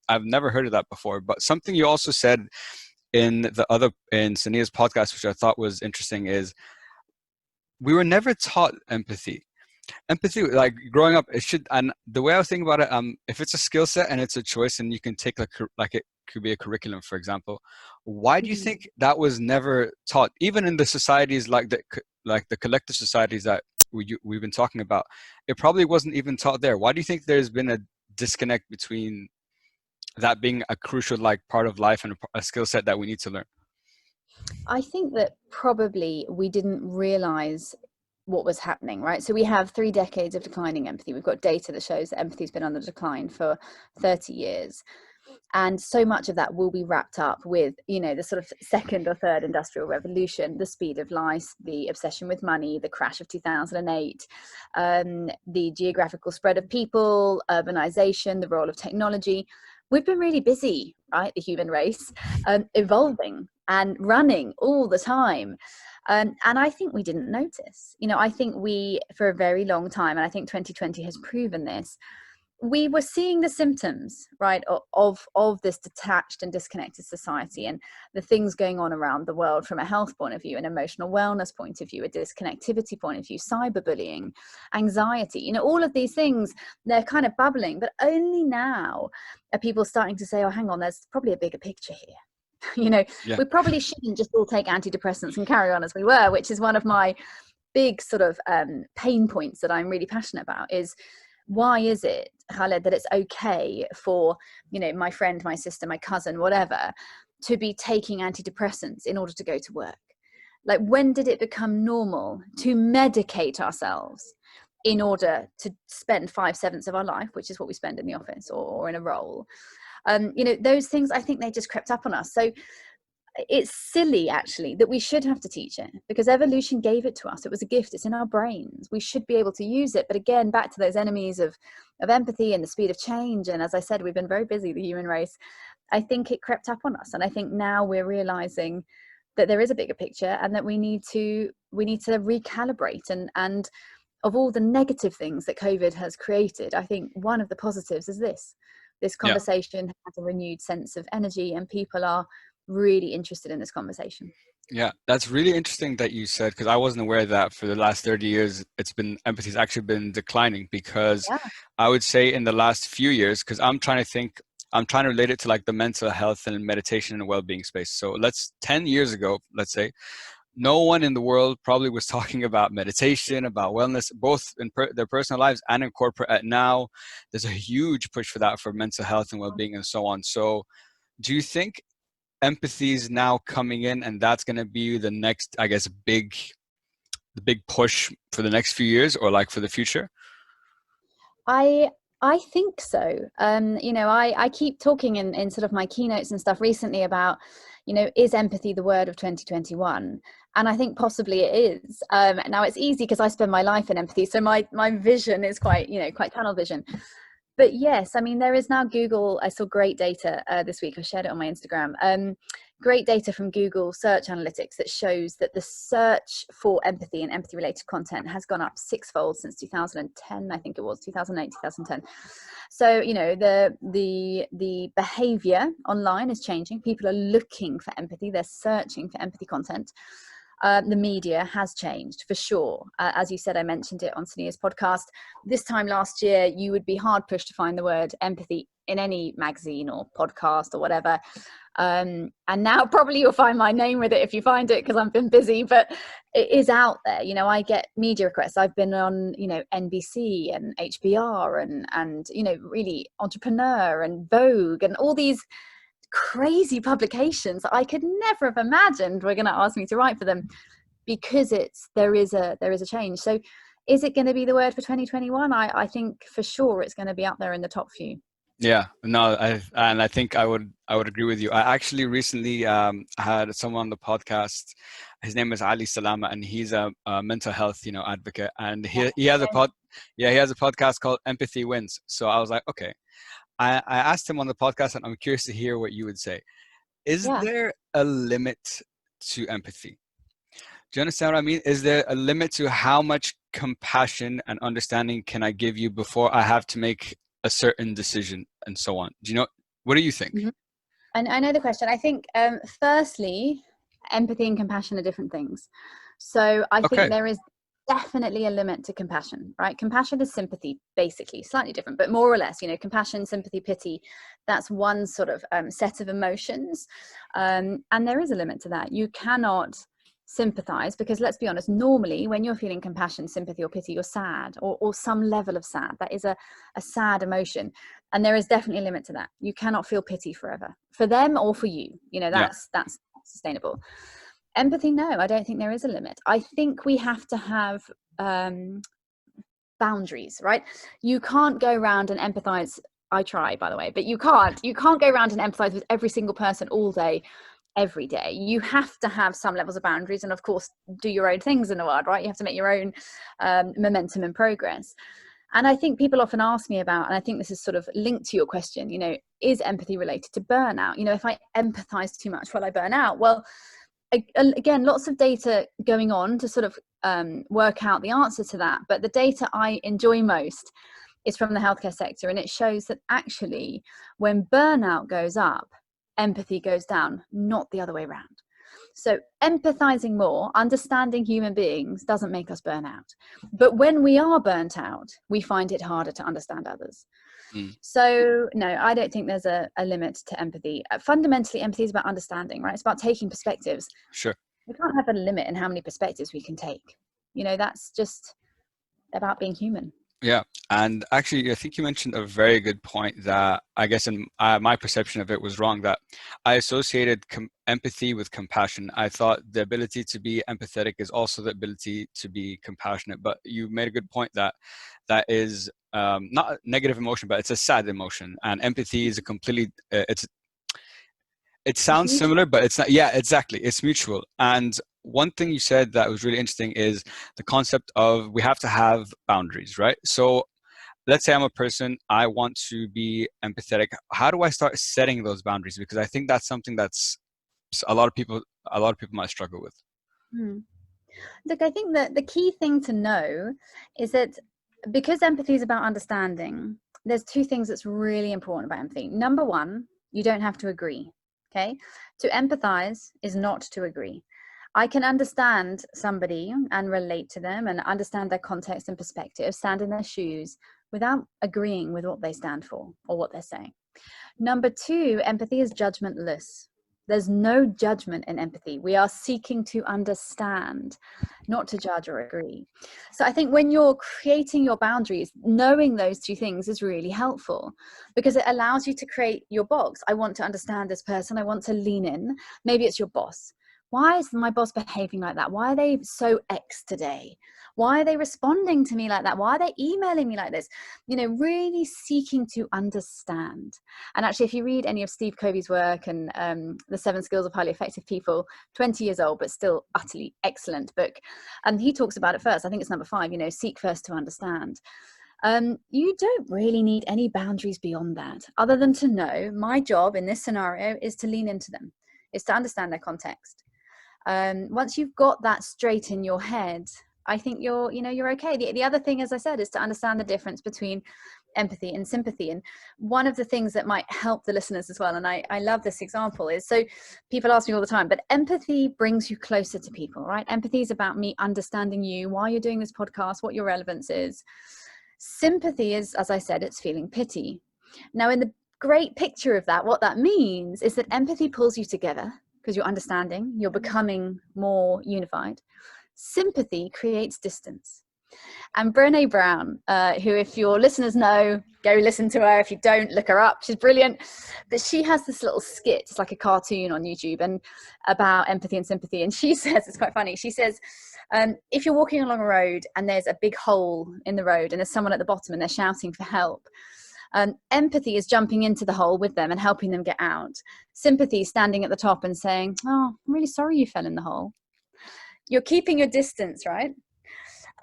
I've never heard of that before. But something you also said in Sania's podcast, which I thought was interesting, is we were never taught empathy. Empathy, like growing up, it should. And the way I was thinking about it, if it's a skill set and it's a choice, and you can take like it could be a curriculum, for example. Why do you Mhm. think that was never taught, even in the societies like the collective societies that we've been talking about? It probably wasn't even taught there. Why do you think there's been a disconnect between that being a crucial like part of life and a skill set that we need to learn? I think that probably we didn't realize what was happening, right? So we have 3 decades of declining empathy. We've got data that shows that empathy's been on the decline for 30 years. And so much of that will be wrapped up with, the sort of second or third industrial revolution, the speed of life, the obsession with money, the crash of 2008, the geographical spread of people, urbanization, the role of technology. We've been really busy, right? The human race, evolving and running all the time. And I think we didn't notice. I think we, for a very long time, and I think 2020 has proven this, we were seeing the symptoms, right, of this detached and disconnected society, and the things going on around the world from a health point of view, an emotional wellness point of view, a disconnectivity point of view, cyberbullying, anxiety, all of these things, they're kind of bubbling, but only now are people starting to say, oh, hang on, there's probably a bigger picture here. Yeah. We probably shouldn't just all take antidepressants and carry on as we were, which is one of my big sort of pain points that I'm really passionate about. Is why is it, Khaled, that it's okay for, my friend, my sister, my cousin, whatever, to be taking antidepressants in order to go to work? Like, when did it become normal to medicate ourselves in order to spend 5/7 of our life, which is what we spend in the office or in a role? Those things, I think they just crept up on us. So it's silly, actually, that we should have to teach it, because evolution gave it to us. It was a gift. It's in our brains. We should be able to use it. But again, back to those enemies of empathy and the speed of change. And as I said, we've been very busy, the human race. I think it crept up on us. And I think now we're realizing that there is a bigger picture, and that we need to recalibrate. And of all the negative things that COVID has created, I think one of the positives is this Yeah. conversation has a renewed sense of energy, and people are really interested in this conversation. Yeah, that's really interesting that you said, because I wasn't aware that for the last 30 years, empathy's actually been declining. Because Yeah. I would say in the last few years, because I'm trying to relate it to like the mental health and meditation and well-being space. So 10 years ago, let's say, no one in the world probably was talking about meditation, about wellness, both in their personal lives and in corporate. Now, there's a huge push for that, for mental health and well-being and so on. So do you think empathy is now coming in, and that's going to be the next, I guess, the big push for the next few years, or like for the future? I think so. I keep talking in sort of my keynotes and stuff recently about, is empathy the word of 2021? And I think possibly it is. Now it's easy because I spend my life in empathy, so my vision is quite tunnel vision. But yes, I mean, there is now Google. I saw great data this week. I shared it on my Instagram. Great data from Google search analytics that shows that the search for empathy and empathy related content has gone up 6-fold since 2010. I think it was 2008, 2010. So, the behavior online is changing. People are looking for empathy. They're searching for empathy content. The media has changed for sure. As you said, I mentioned it on Sania's podcast. This time last year, you would be hard pushed to find the word empathy in any magazine or podcast or whatever. And now probably you'll find my name with it if you find it, because I've been busy, but it is out there. I get media requests. I've been on, NBC and HBR and really Entrepreneur and Vogue and all these crazy publications that I could never have imagined were going to ask me to write for them, because there is a change. So is it going to be the word for 2021? I think for sure it's going to be up there in the top few. Yeah, no, I think I would agree with you. I actually recently had someone on the podcast. His name is Ali Salama, and he's a mental health advocate, and he has a podcast called Empathy Wins. So I was like, okay. I asked him on the podcast, and I'm curious to hear what you would say. Is there a limit to empathy? Do you understand what I mean? Is there a limit to how much compassion and understanding can I give you before I have to make a certain decision and so on? Do you know? What do you think? Mhm. And I know the question. I think, firstly, empathy and compassion are different things. So I think Okay. there is definitely a limit to compassion, right? Compassion is sympathy, basically, slightly different, but more or less, compassion, sympathy, pity, that's one sort of set of emotions. And there is a limit to that. You cannot sympathize, because let's be honest, normally when you're feeling compassion, sympathy, or pity, you're sad, or some level of sad. That is a sad emotion. And there is definitely a limit to that. You cannot feel pity forever, for them or for you. Yeah. That's sustainable. Empathy, no, I don't think there is a limit. I think we have to have boundaries, right? You can't go around and empathize. I try, by the way, but you can't go around and empathize with every single person all day, every day. You have to have some levels of boundaries, and of course do your own things in the world, right? You have to make your own momentum and progress. And I think people often ask me about, and I think this is sort of linked to your question, is empathy related to burnout? If I empathize too much, will I burn out? Well, again, lots of data going on to sort of work out the answer to that. But the data I enjoy most is from the healthcare sector. And it shows that actually when burnout goes up, empathy goes down, not the other way around. So empathizing more, understanding human beings doesn't make us burn out. But when we are burnt out, we find it harder to understand others. Mm. So no, I don't think there's a limit to empathy. Fundamentally, empathy is about understanding, right? It's about taking perspectives. Sure. We can't have a limit in how many perspectives we can take. That's just about being human. Yeah. And actually, I think you mentioned a very good point that I guess in my perception of it was wrong, that I associated empathy with compassion. I thought the ability to be empathetic is also the ability to be compassionate. But you made a good point that that is not a negative emotion, but it's a sad emotion. And empathy is a completely, it It's sounds mutual. similar, but it's not. Yeah, exactly. It's mutual. And one thing you said that was really interesting is the concept of we have to have boundaries, right? So let's say I'm a person, I want to be empathetic. How do I start setting those boundaries? Because I think that's something that's a lot of people might struggle with. Hmm. Look, I think that the key thing to know is that because empathy is about understanding, there's two things that's really important about empathy. Number one, you don't have to agree. Okay. To empathize is not to agree. I can understand somebody and relate to them and understand their context and perspective, stand in their shoes without agreeing with what they stand for or what they're saying. Number two, empathy is judgmentless. There's no judgment in empathy. We are seeking to understand, not to judge or agree. So I think when you're creating your boundaries, knowing those two things is really helpful, because it allows you to create your box. I want to understand this person. I want to lean in. Maybe it's your boss. Why is my boss behaving like that? Why are they so X today? Why are they responding to me like that? Why are they emailing me like this? Really seeking to understand. And actually, if you read any of Steve Covey's work and The 7 Skills of Highly Effective People, 20 years old, but still utterly excellent book. And he talks about it first. I think it's number 5, seek first to understand. You don't really need any boundaries beyond that, other than to know my job in this scenario is to lean into them, is to understand their context. Once you've got that straight in your head, I think you're okay. The other thing, as I said, is to understand the difference between empathy and sympathy. And one of the things that might help the listeners as well, and I love this example, is, so people ask me all the time, but empathy brings you closer to people, right? Empathy is about me understanding you, why you're doing this podcast, what your relevance is. Sympathy is, as I said, it's feeling pity. Now, in the great picture of that, what that means is that empathy pulls you together because you're understanding, you're becoming more unified. Sympathy creates distance. And Brené Brown, who, if your listeners know, go listen to her. If you don't, look her up. She's brilliant. But she has this little skit, it's like a cartoon on YouTube, and about empathy and sympathy. And she says, it's quite funny. She says, if you're walking along a road and there's a big hole in the road and there's someone at the bottom and they're shouting for help, empathy is jumping into the hole with them and helping them get out. Sympathy is standing at the top and saying, oh, I'm really sorry you fell in the hole. You're keeping your distance, right?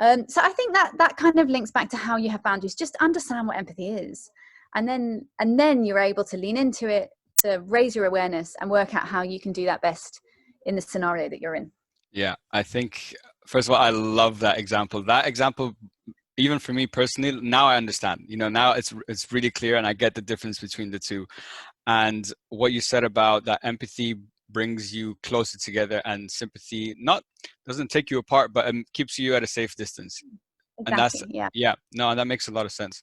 So I think that kind of links back to how you have boundaries. Just understand what empathy is, and then you're able to lean into it, to raise your awareness and work out how you can do that best in the scenario that you're in. Yeah, I think, first of all, I love that example. That example, even for me personally, now I understand. Now it's really clear, and I get the difference between the two. And what you said about that empathy brings you closer together, and sympathy not doesn't take you apart, but keeps you at a safe distance. And that's, Exactly. Yeah. yeah, no, that makes a lot of sense.